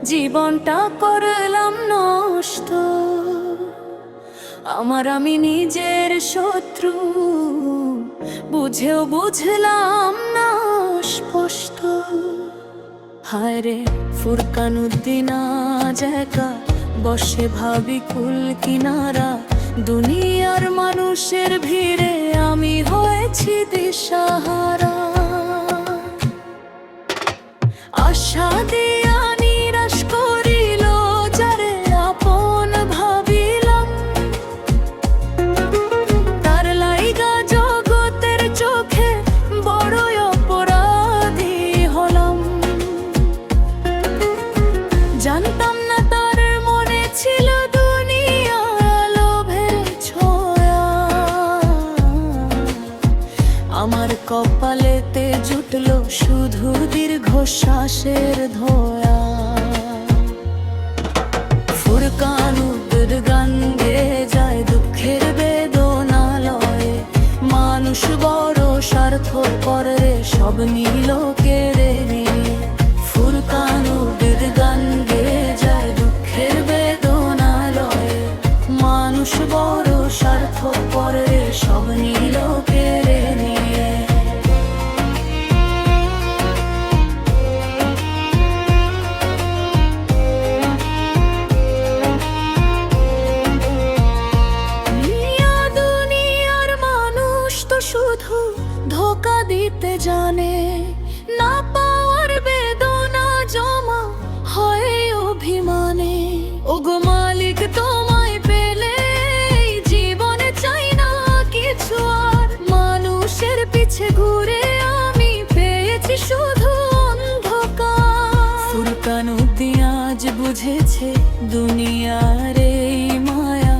জীবনটা করলাম নষ্ট। আমি নিজের শত্রু, বুঝেও বুঝলাম না স্পষ্ট। হায় রে ফুরকান উদ্দিন আজ একা বসে ভাবি কুল কিনারা। দুনিয়ার মানুষের ভিড়ে আমি হয়েছি দিশাহারা। আশা দিয়া নিরাশ করিল যারে আপন ভাবিলাম। তার লাইগা জগতের চোখে বড়ই অপরাধী হলাম। জানতাম না তার মনে ছিল দুনিয়া লোভের ছোঁয়া। আমার কপালেতে জুটলো শুধু দীর্ঘশ্বাসের ধোয়া। ফুরকান উদ্দিন গান গেয়ে যায় দুঃখের বেদনালয়ে। মানুষ বড় স্বার্থপর রে, সব নিল কেড়ে নিয়ে। ফুরকান উদ্দিন গান গেয়ে যায় দুঃখের বেদনালয়ে। মানুষ বড় স্বার্থপর রে, সব নিল কেড়ে নিয়ে। শুধু ধোঁকা দিতে জানে, না পাওয়ার বেদনা জমা হয় অভিমানে। ওগো মালিক তোমায় পেলে জীবনে চাই না কিছু আর। মানুষের পিছে ঘুরে আমি পেয়েছি শুধু অন্ধকার। ফুরকান উদ্দিন আজ বুঝেছে দুনিয়ার এই মায়া।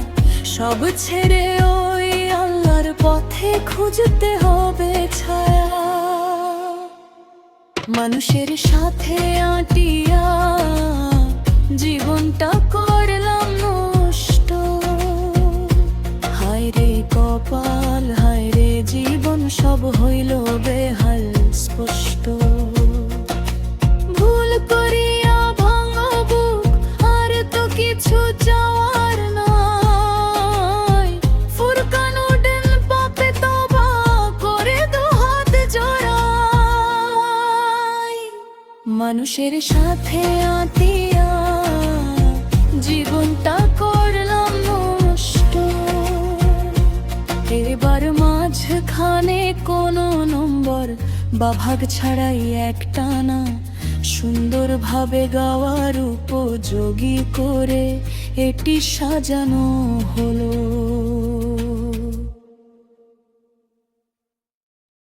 সব ছেড়ে ওই আল্লাহর পথে খুঁজতে হবে ছায়া। মানুষের সাথে আটিয়া জীবনটা করলাম নষ্ট। হায় রে কপাল, হায় রে জীবন, সব হইল বেহাল স্পষ্ট। ভুল করিয়া ভাঙা বুক, আর তো কিছু চাওয়ার নাই। ফুরকান উদ্দিন পাপে তওবা করে দুহাত জড়াই। মানুষের সাথে আটিয়া জীবনটা করলাম নষ্ট। এবার মাঝখানে কোনো নম্বর বা ভাগ ছাড়াই একটানা সুন্দরভাবে গাওয়ার উপযোগী করে এটি সাজানো হলো।